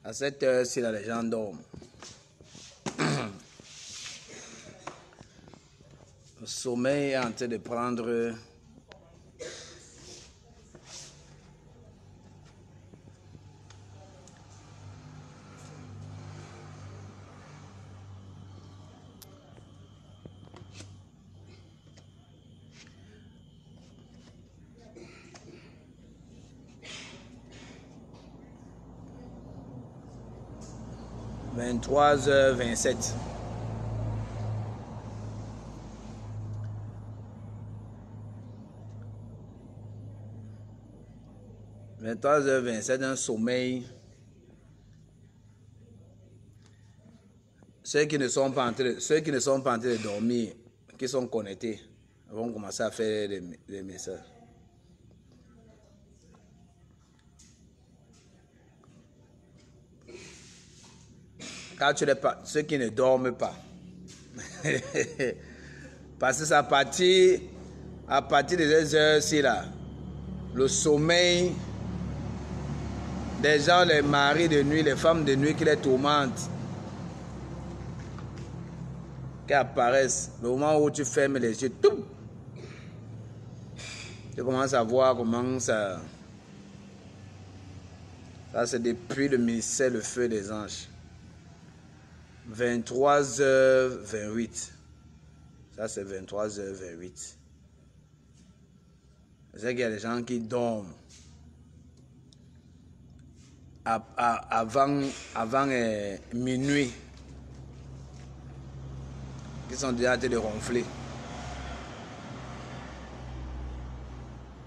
À cette heure-ci, là, les gens dorment. Le sommeil est en train de prendre... « 23h27 ». 23h27, un sommeil. Ceux qui ne sont pas en train de dormir, qui sont connectés, vont commencer à faire des messages. Car tu n'es pas, ceux qui ne dorment pas. Parce que c'est à partir de ces heures-ci là, le sommeil des gens, les maris de nuit, les femmes de nuit qui les tourmentent, qui apparaissent, le moment où tu fermes les yeux, tout, tu commences à voir comment ça c'est depuis le ministère le feu des anges. 23h28. Ça c'est 23h28. Je sais qu'il y a des gens qui dorment avant minuit, qui sont déjà en train de ronfler.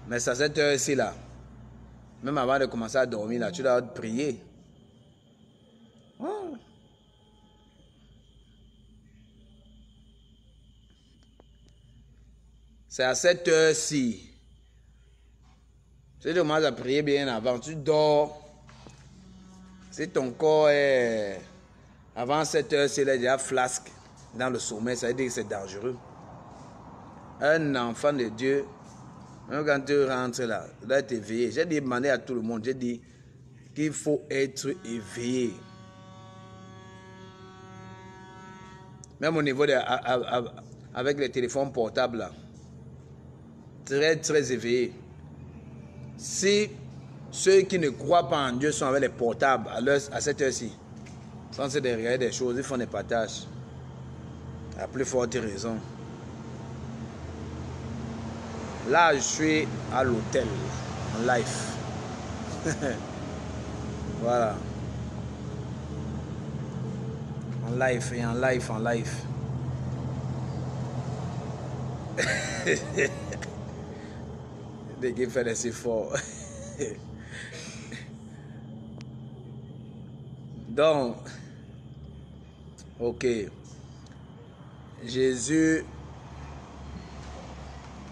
Mais c'est à cette heure-ci là, même avant de commencer à dormir là, tu dois prier. Oh. C'est à cette heure-ci. Si tu commences à prier bien avant, tu dors. Si ton corps est avant cette heure-ci, il est déjà flasque dans le sommeil, ça veut dire que c'est dangereux. Un enfant de Dieu, même quand tu rentres là, tu dois être éveillé. J'ai demandé à tout le monde, j'ai dit qu'il faut être éveillé. Même au niveau avec les téléphones portables là, très éveillé. Si ceux qui ne croient pas en Dieu sont avec les portables à cette heure-ci, sans se regarder des choses, ils font des partages. À plus forte raison. Là, je suis à l'hôtel, en live. Voilà. En live et en live. Dès qu'il fait des efforts. Donc, ok. Jésus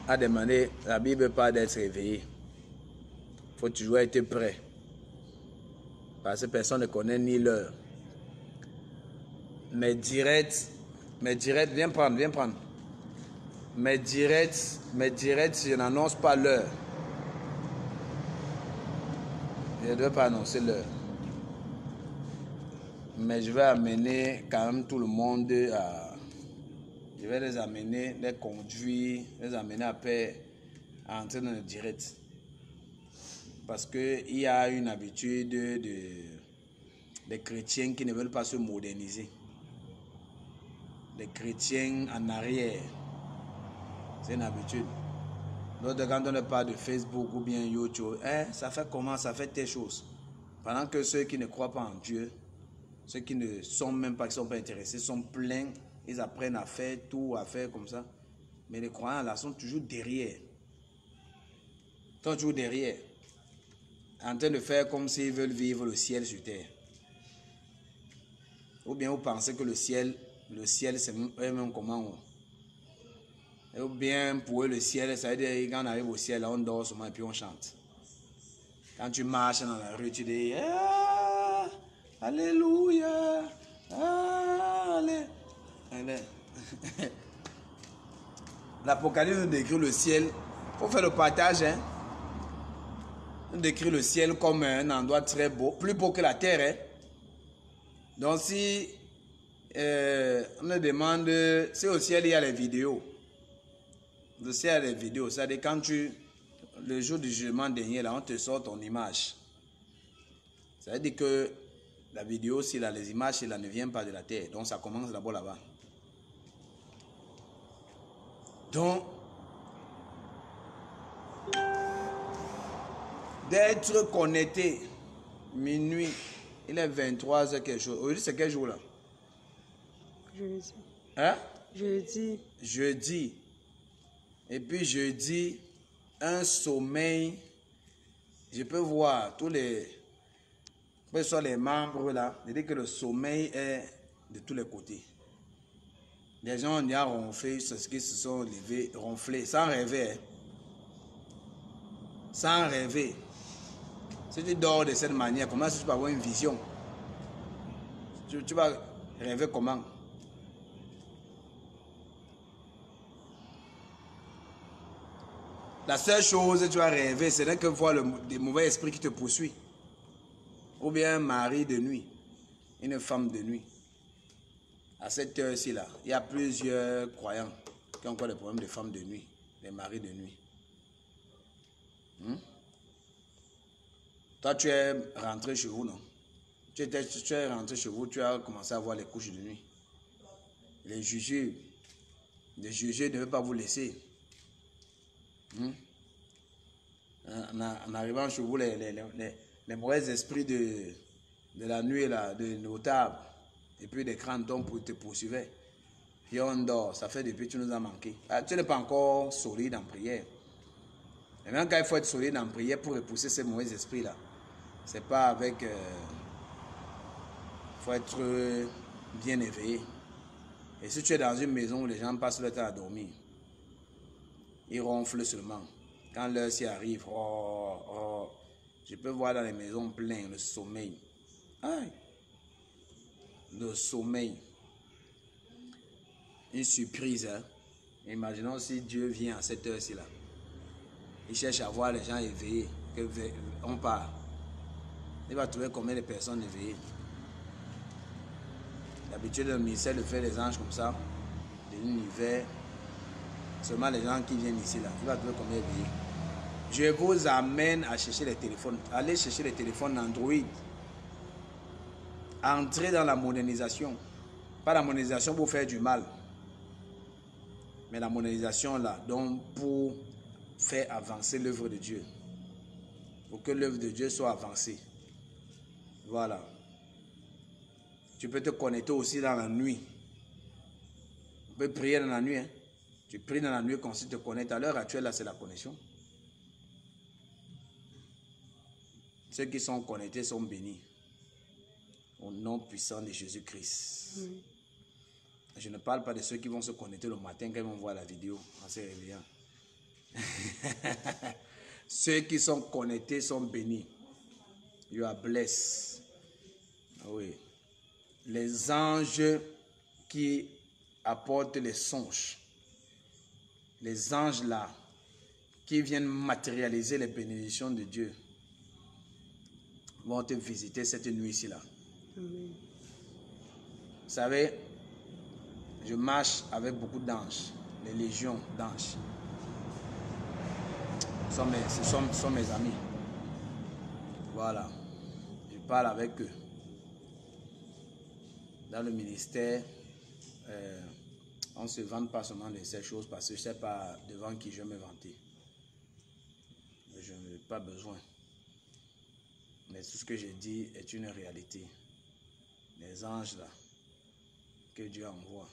a demandé, la Bible parle d'être réveillé. Il faut toujours être prêt. Parce que personne ne connaît ni l'heure. Mais direct, viens prendre. Mais direct, je n'annonce pas l'heure. Je ne dois pas annoncer l'heure. Mais je vais amener quand même tout le monde à... Je vais les amener, les conduire, les amener après à entrer dans le direct. Parce qu'il y a une habitude des chrétiens qui ne veulent pas se moderniser. Des chrétiens en arrière. C'est une habitude. L'autre, quand on ne parle de Facebook ou bien YouTube, ça fait comment, ça fait telle chose. Pendant que ceux qui ne croient pas en Dieu, ceux qui ne sont même pas, qui ne sont pas intéressés, sont pleins, ils apprennent à faire tout, à faire comme ça. Mais les croyants là sont toujours derrière. Ils sont toujours derrière. En train de faire comme s'ils veulent vivre le ciel sur terre. Ou bien vous pensez que le ciel c'est même comment. Ou bien pour eux le ciel, ça veut dire quand on arrive au ciel, là, on dort seulement et puis on chante. Quand tu marches dans la rue, tu dis ah, Alléluia, Alléluia. L'Apocalypse décrit le ciel faut faire le partage. Hein. On décrit le ciel comme un endroit très beau, plus beau que la terre. Hein. Donc si on me demande si au ciel il y a les vidéos. Le ciel il y a les vidéos. C'est-à-dire quand le jour du jugement dernier, là, on te sort ton image. Ça veut dire que la vidéo, si là, les images, là, ne viennent pas de la terre. Donc ça commence d'abord là-bas. Donc, d'être connecté, minuit, il est 23h quelque chose. Aujourd'hui, c'est quel jour là? Jeudi. Hein? Jeudi. Jeudi. Et puis jeudi, un sommeil. Je peux voir tous les... Que ce soit les membres là, je dis que le sommeil est de tous les côtés. Les gens ont déjà ronflé, ceux qui se sont levés, ronflés, sans rêver. Hein. Sans rêver. Si tu dors de cette manière, comment est-ce que tu peux avoir une vision? Tu vas rêver comment? La seule chose que tu vas rêver, c'est que voir des mauvais esprits qui te poursuivent. Ou bien un mari de nuit, une femme de nuit. À cette heure-ci, là, il y a plusieurs croyants qui ont encore des problèmes de femmes de nuit, des maris de nuit. Toi, tu es rentré chez vous, non? Tu es rentré chez vous, tu as commencé à voir les couches de nuit. Les jugés ne veulent pas vous laisser. En arrivant chez vous, les mauvais esprits de la nuit, là, de notables, et puis des crantons pour te poursuivre. Puis on dort, ça fait depuis que tu nous as manqué. Ah, tu n'es pas encore solide en prière. Et même quand il faut être solide en prière pour repousser ces mauvais esprits-là, c'est pas avec... Il faut être bien éveillé. Et si tu es dans une maison où les gens passent le temps à dormir, ils ronflent seulement. Quand l'heure s'y arrive, je peux voir dans les maisons pleines le sommeil. Aïe. Le sommeil. Une surprise. Hein? Imaginons si Dieu vient à cette heure-ci là. Il cherche à voir les gens éveillés. On part. Il va trouver combien de personnes éveillées. D'habitude, le ministère le fait les anges comme ça, de l'univers. Seulement les gens qui viennent ici là. Il va trouver combien éveillés. Je vous amène à chercher les téléphones. Allez chercher les téléphones Android. Entrez dans la modernisation. Pas la modernisation pour faire du mal. Mais la modernisation là, donc pour faire avancer l'œuvre de Dieu. Pour que l'œuvre de Dieu soit avancée. Voilà. Tu peux te connecter aussi dans la nuit. Tu peux prier dans la nuit. Hein? Tu pries dans la nuit quand tu te connectes. À l'heure actuelle, là, c'est la connexion. Ceux qui sont connectés sont bénis. Au nom puissant de Jésus-Christ. Je ne parle pas de ceux qui vont se connecter le matin quand ils vont voir la vidéo en se réveillant. Ceux qui sont connectés sont bénis. You are blessed. Oui. Les anges qui apportent les songes. Les anges là qui viennent matérialiser les bénédictions de Dieu vont te visiter cette nuit-ci là. Vous savez, je marche avec beaucoup d'anges, les légions d'anges. Ce sont mes amis. Voilà. Je parle avec eux. Dans le ministère, on ne se vante pas seulement de ces choses parce que je ne sais pas devant qui je vais me vanter. Je n'ai pas besoin. Mais tout ce que j'ai dit est une réalité. Les anges là, que Dieu envoie,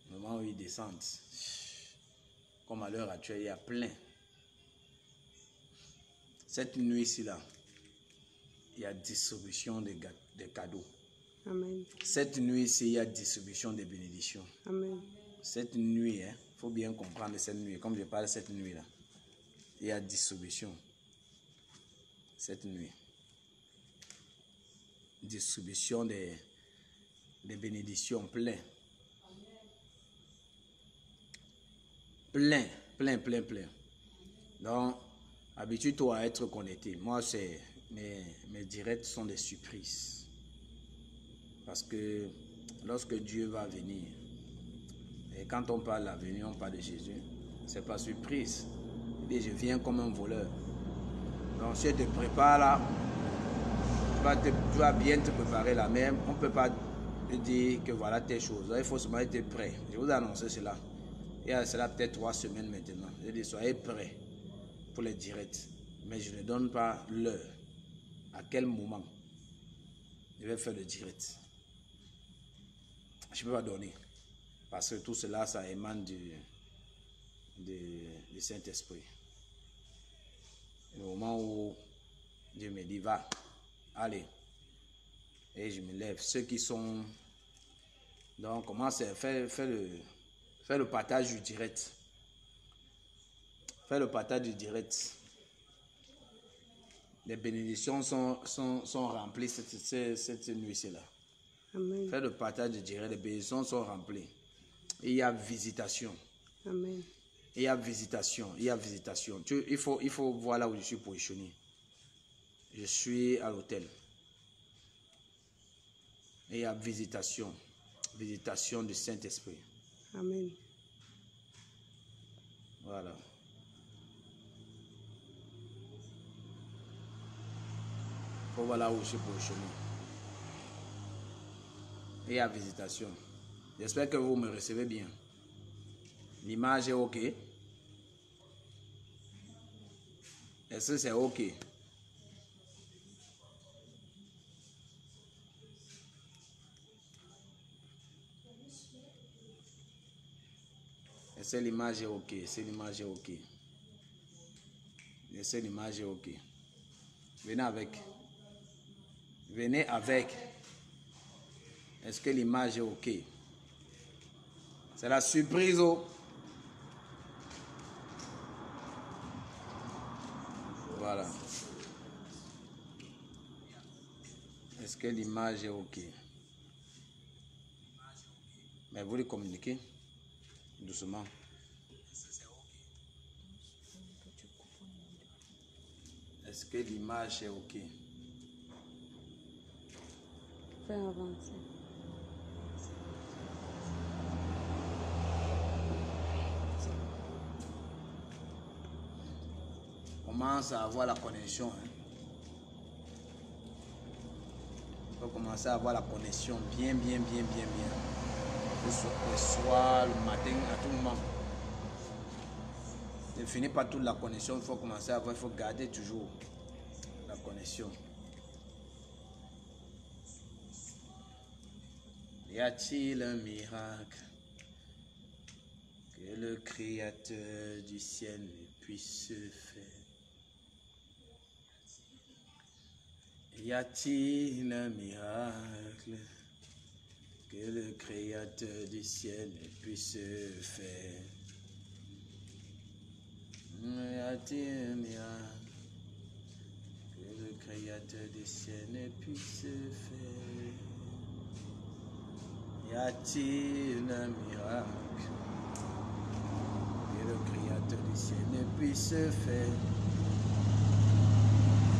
au moment où ils descendent, comme à l'heure actuelle, il y a plein. Cette nuit-ci là, il y a distribution des cadeaux. Amen. Cette nuit-ci, il y a distribution des bénédictions. Amen. Cette nuit, il faut bien comprendre cette nuit. Comme je parle de cette nuit là, il y a distribution. Cette nuit. Distribution des bénédictions plein. Plein. Donc, habitue-toi à être connecté. Moi, mes directs sont des surprises. Parce que lorsque Dieu va venir, et quand on parle de l'avenir, on parle de Jésus, c'est pas surprise. Il dit, je viens comme un voleur. Donc, si tu te prépares là, tu vas bien te préparer là même. On ne peut pas te dire que voilà tes choses. Il faut seulement être prêt. Je vous ai annoncé cela. Il y a cela peut-être 3 semaines maintenant. Je dis, soyez prêts pour les directs. Mais je ne donne pas l'heure. À quel moment je vais faire le direct. Je ne peux pas donner. Parce que tout cela, ça émane du Saint-Esprit. Le moment où Dieu me dit, va, allez. Et je me lève. Ceux qui sont... Donc, commence à faire le partage du direct. Faire le partage du direct. Les bénédictions sont remplies cette nuit-ci-là. Amen. Faire le partage du direct. Les bénédictions sont remplies. Et il y a visitation. Amen. Il y a visitation. Il y a visitation. Il faut voir là où je suis positionné. Je suis à l'hôtel. Et il y a visitation. Visitation du Saint-Esprit. Amen. Voilà. Il faut voir là où je suis positionné. Et il y a visitation. J'espère que vous me recevez bien. L'image est OK. Est-ce que c'est OK? Est-ce que l'image est OK? Est-ce que l'image est OK? Est-ce que l'image est OK? Venez avec. Venez avec. Est-ce que l'image est OK? C'est la surprise. Oh. Voilà. Est-ce que l'image est OK? Mais vous les communiquez doucement. Est-ce que l'image est OK? Fais avancer. Commence à avoir la connexion. Hein. Il faut commencer à avoir la connexion bien. Le soir, le matin, à tout moment. Ne finis pas toute la connexion, il faut commencer à avoir, il faut garder toujours la connexion. Y a-t-il un miracle que le Créateur du ciel ne puisse faire? Y a-t-il un miracle que le Créateur du ciel ne puisse faire? Y a-t-il un miracle que le Créateur du ciel ne puisse faire? Y a-t-il un miracle que le Créateur du ciel ne puisse faire?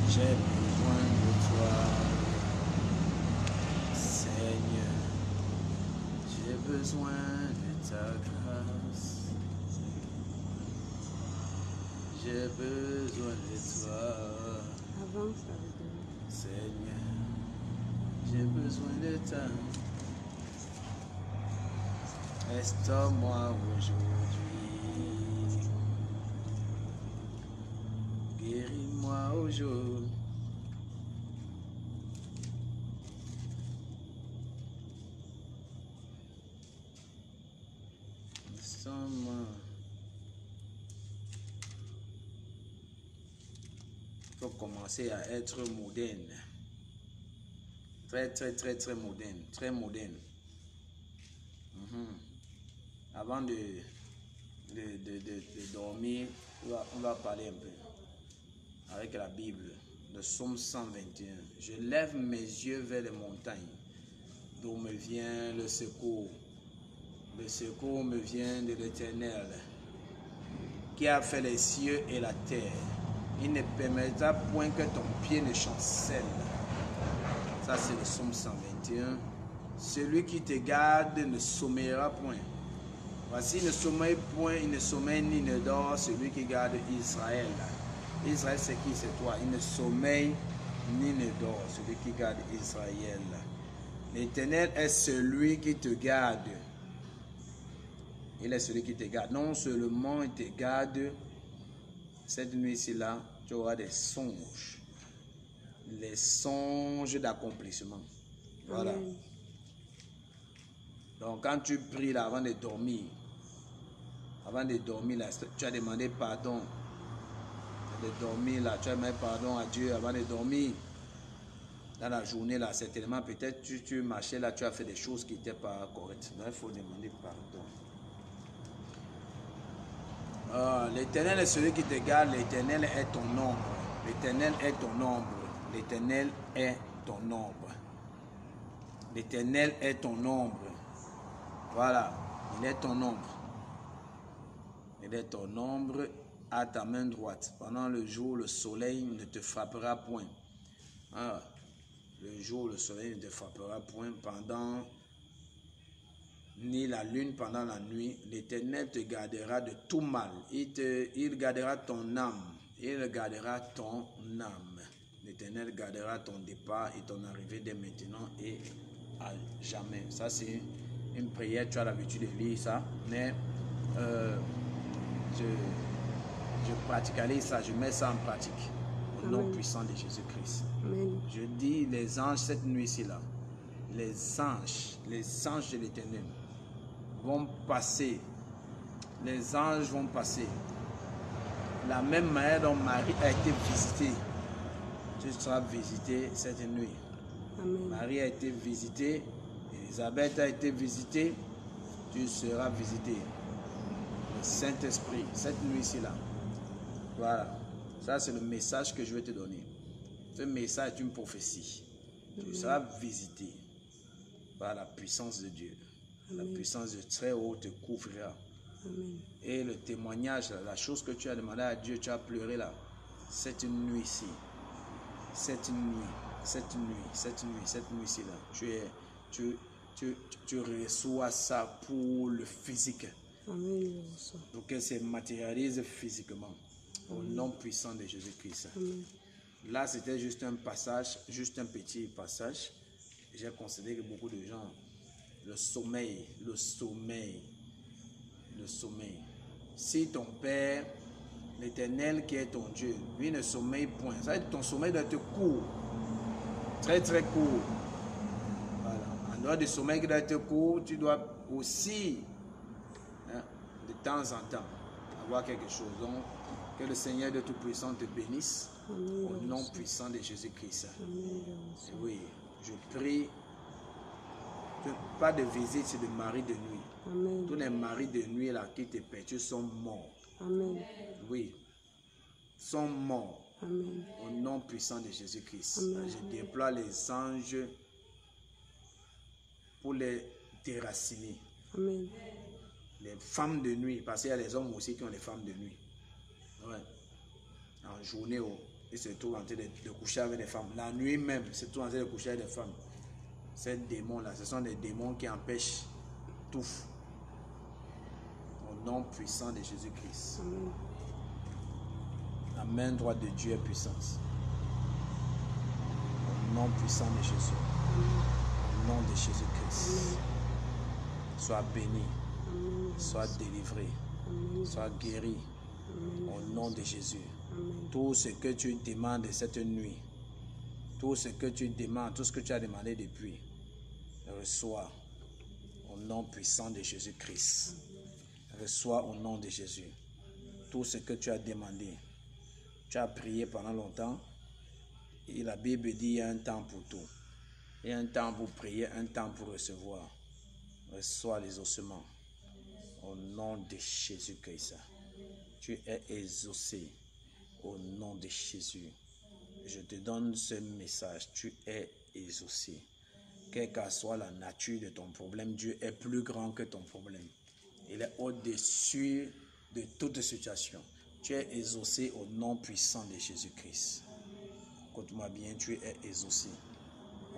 J'ai besoin de toi, Seigneur. J'ai besoin de ta grâce. J'ai besoin de toi, Avance avec lui. Seigneur. J'ai besoin de ta. Restaure-moi aujourd'hui. Guéris-moi aujourd'hui. Restaure-moi. Il faut commencer à être moderne. Très moderne. Très moderne. Avant de dormir, on va parler un peu avec la Bible, le psaume 121. Je lève mes yeux vers les montagnes, d'où me vient le secours. Le secours me vient de l'Éternel, qui a fait les cieux et la terre. Il ne permettra point que ton pied ne chancelle. Ça, c'est le psaume 121. Celui qui te garde ne sommeillera point. Voici, il ne sommeille point, il ne sommeille ni ne dort, celui qui garde Israël. Israël, c'est qui? C'est toi. Il ne sommeille ni ne dort, celui qui garde Israël. L'Éternel est celui qui te garde. Il est celui qui te garde. Non seulement il te garde, cette nuit-ci-là, tu auras des songes. Les songes d'accomplissement. Voilà. Amen. Donc, quand tu pries là, avant de dormir, là, tu as demandé pardon. De dormir là, tu as demandé pardon à Dieu avant de dormir. Dans la journée là, certainement, peut-être tu marchais là, tu as fait des choses qui n'étaient pas correctes. Donc, il faut demander pardon. L'Éternel est celui qui te garde, l'Éternel est ton ombre. L'Éternel est ton ombre. L'Éternel est ton ombre. L'Éternel est ton ombre. Voilà, il est ton ombre. Il est ton ombre à ta main droite. Pendant le jour, le soleil ne te frappera point. Ah, le jour, le soleil ne te frappera point pendant ni la lune pendant la nuit. L'Éternel te gardera de tout mal. Il gardera ton âme. Il gardera ton âme. L'Éternel gardera ton départ et ton arrivée dès maintenant et à jamais. Ça, c'est une prière. Tu as l'habitude de lire ça. Mais je praticalise ça. Je mets ça en pratique. Au nom puissant de Jésus-Christ. Je dis les anges cette nuit-ci là. Les anges de l'Éternel vont passer. Les anges vont passer. La même manière dont Marie a été visitée, tu seras visité cette nuit. Amen. Marie a été visitée, Élisabeth a été visitée, tu seras visité. Le Saint-Esprit, cette nuit-ci là. Voilà. Ça, c'est le message que je vais te donner. Ce message est une prophétie. Tu seras visité par la puissance de Dieu. La puissance de très haut te couvrira. Amen. Et le témoignage, la chose que tu as demandé à Dieu, tu as pleuré là. Cette nuit-ci, cette nuit-ci là, tu reçois ça pour le physique. Amen. Pour que ça matérialise physiquement. Au nom puissant de Jésus-Christ. Là, c'était juste un passage, juste un petit passage. J'ai considéré que beaucoup de gens, le sommeil. Si ton Père, l'Éternel qui est ton Dieu, lui ne sommeille point. Ça veut dire que ton sommeil doit être court. Très très court. Voilà. En dehors du sommeil qui doit être court, tu dois aussi, de temps en temps, avoir quelque chose. Donc, que le Seigneur de Tout-Puissant te bénisse. Au nom puissant de Jésus-Christ. Oui, je prie. Pas de visite, c'est de mari de nuit. Amen. Tous les maris de nuit là qui te perturbent sont morts. Amen. Oui, sont morts. Amen. Au nom puissant de Jésus-Christ. Je déploie les anges pour les déraciner. Amen. Les femmes de nuit, parce qu'il y a les hommes aussi qui ont des femmes de nuit. Ouais. En journée, ils se trouvent en train de coucher avec des femmes. La nuit même, ils se trouvent en train de coucher avec des femmes. Ces démons-là, ce sont des démons qui empêchent tout. Au nom puissant de Jésus-Christ. La main droite de Dieu est puissance. Au nom puissant de Jésus. Au nom de Jésus-Christ. Sois béni. Sois délivré. Sois guéri. Au nom de Jésus. Tout ce que tu demandes cette nuit, tout ce que tu demandes, tout ce que tu as demandé depuis, reçois au nom puissant de Jésus-Christ. Reçois au nom de Jésus. Tout ce que tu as demandé, tu as prié pendant longtemps. Et la Bible dit qu'il y a un temps pour tout. Il y a un temps pour prier, un temps pour recevoir. Reçois les ossements. Au nom de Jésus-Christ. Tu es exaucé. Au nom de Jésus. Je te donne ce message. Tu es exaucé. Quelle que soit la nature de ton problème, Dieu est plus grand que ton problème. Il est au-dessus de toute situation. Tu es exaucé au nom puissant de Jésus-Christ. Écoute-moi bien, tu es exaucé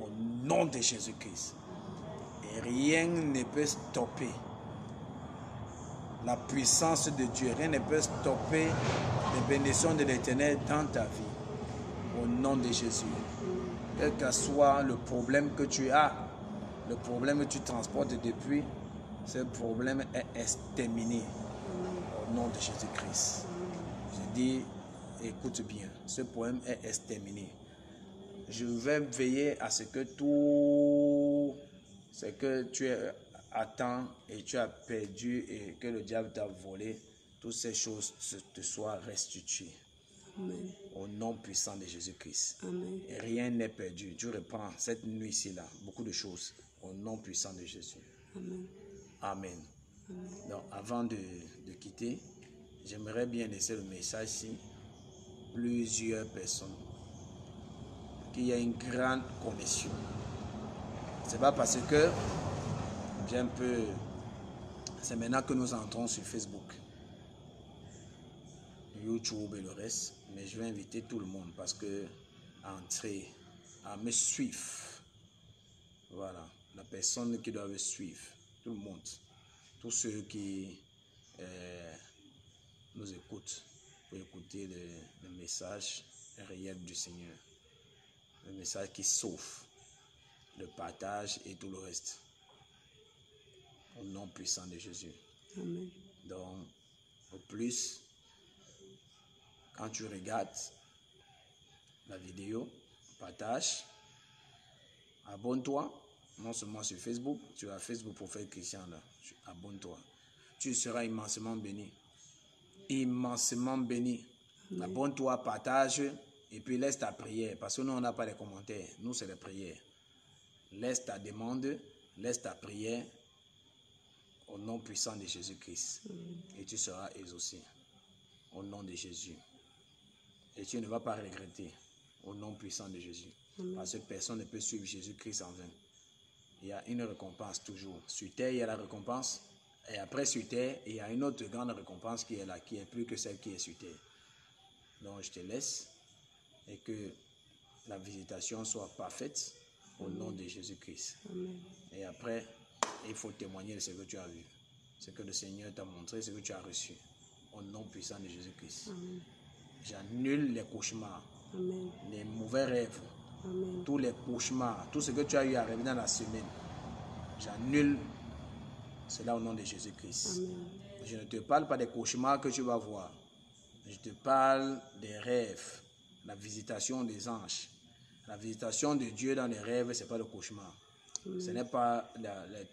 au nom de Jésus-Christ. Et rien ne peut stopper la puissance de Dieu. Rien ne peut stopper les bénédictions de l'Éternel dans ta vie. Au nom de Jésus. Quel que soit le problème que tu as, le problème que tu transportes depuis, ce problème est exterminé. Au nom de Jésus-Christ. Je dis, écoute bien, ce problème est exterminé. Je vais veiller à ce que tout ce que tu attends et tu as perdu et que le diable t'a volé, toutes ces choses te soient restituées. Amen. Au nom puissant de Jésus-Christ. Amen. Et rien n'est perdu. Tu reprends cette nuit-ci là, beaucoup de choses. Au nom puissant de Jésus. Amen. Amen. Amen. Donc avant de quitter, j'aimerais bien laisser le message ici. Plusieurs personnes qu'il y a une grande connexion. C'est pas parce que j'ai un peu... C'est maintenant que nous entrons sur Facebook, YouTube et le reste. Mais je vais inviter tout le monde parce que à entrer, à me suivre. Voilà, la personne qui doit me suivre, tout le monde, tous ceux qui nous écoutent pour écouter le message réel du Seigneur, le message qui sauve, le partage et tout le reste. Au nom puissant de Jésus. Amen. Donc, au plus, quand tu regardes la vidéo, partage, abonne-toi, non seulement sur Facebook, tu as Facebook Prophète Christian là, abonne-toi. Tu seras immensément béni. Immensément béni. Abonne-toi, partage et puis laisse ta prière parce que nous on n'a pas les commentaires, nous c'est les prières. Laisse ta demande, laisse ta prière au nom puissant de Jésus-Christ et tu seras exaucé au nom de Jésus. Et tu ne vas pas regretter au nom puissant de Jésus. Parce que personne ne peut suivre Jésus-Christ en vain. Il y a une récompense toujours. Sur terre, il y a la récompense. Et après, sur terre, il y a une autre grande récompense qui est là, qui est plus que celle qui est sur terre. Donc, je te laisse et que la visitation soit parfaite au nom de Jésus-Christ. Et après, il faut témoigner de ce que tu as vu. Ce que le Seigneur t'a montré, ce que tu as reçu. Au nom puissant de Jésus-Christ. J'annule les cauchemars, Amen. les mauvais rêves, Amen. tous les cauchemars, tout ce que tu as eu à rêver dans la semaine. J'annule cela au nom de Jésus-Christ. Amen. Je ne te parle pas des cauchemars que tu vas voir. Je te parle des rêves, la visitation des anges. La visitation de Dieu dans les rêves, ce n'est pas le cauchemar. Ce n'est pas,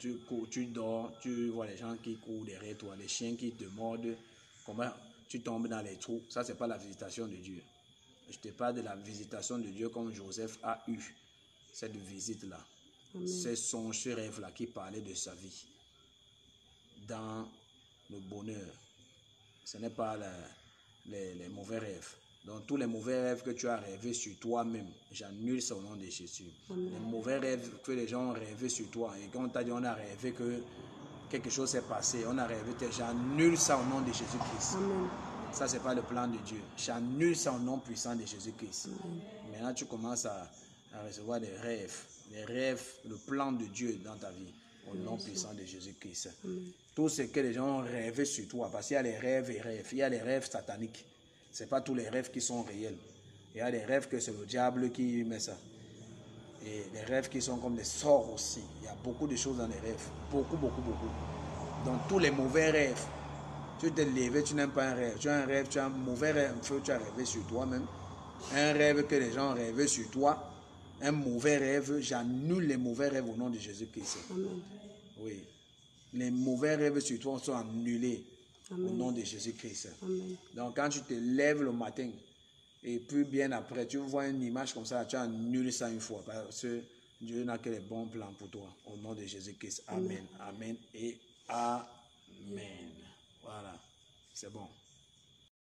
tu dors, tu vois les gens qui courent derrière toi, les chiens qui te mordent, comment tu tombes dans les trous. Ça, ce n'est pas la visitation de Dieu. Je te parle de la visitation de Dieu comme Joseph a eu cette visite-là. Ce songe, ce rêve-là qui parlait de sa vie dans le bonheur. Ce n'est pas les mauvais rêves. Donc tous les mauvais rêves que tu as rêvé sur toi-même, j'annule ça au nom de Jésus. Les mauvais rêves que les gens ont rêvé sur toi, et quand on t'a dit on a rêvé que quelque chose s'est passé, on a rêvé, j'annule ça au nom de Jésus-Christ. Ça, c'est pas le plan de Dieu. J'annule ça au nom puissant de Jésus-Christ. Maintenant, tu commences à recevoir des rêves, le plan de Dieu dans ta vie, au nom puissant de Jésus-Christ. Tout ce que les gens ont rêvé sur toi, parce qu'il y a les rêves et rêves, il y a les rêves sataniques. Ce n'est pas tous les rêves qui sont réels. Il y a des rêves que c'est le diable qui met ça. Et les rêves qui sont comme des sorts aussi. Il y a beaucoup de choses dans les rêves. Beaucoup, beaucoup, beaucoup. Donc tous les mauvais rêves, tu t'es levé, tu n'aimes pas un rêve. Tu as un rêve, tu as un mauvais rêve, tu as rêvé sur toi-même. Un rêve que les gens ont rêvé sur toi. Un mauvais rêve, j'annule les mauvais rêves au nom de Jésus-Christ. Oui. Les mauvais rêves sur toi sont annulés. Au nom de Jésus-Christ. Donc quand tu te lèves le matin et puis bien après tu vois une image comme ça, tu annules ça une fois parce que Dieu n'a que les bons plans pour toi. Au nom de Jésus-Christ. Amen. Amen et Amen. Voilà. C'est bon.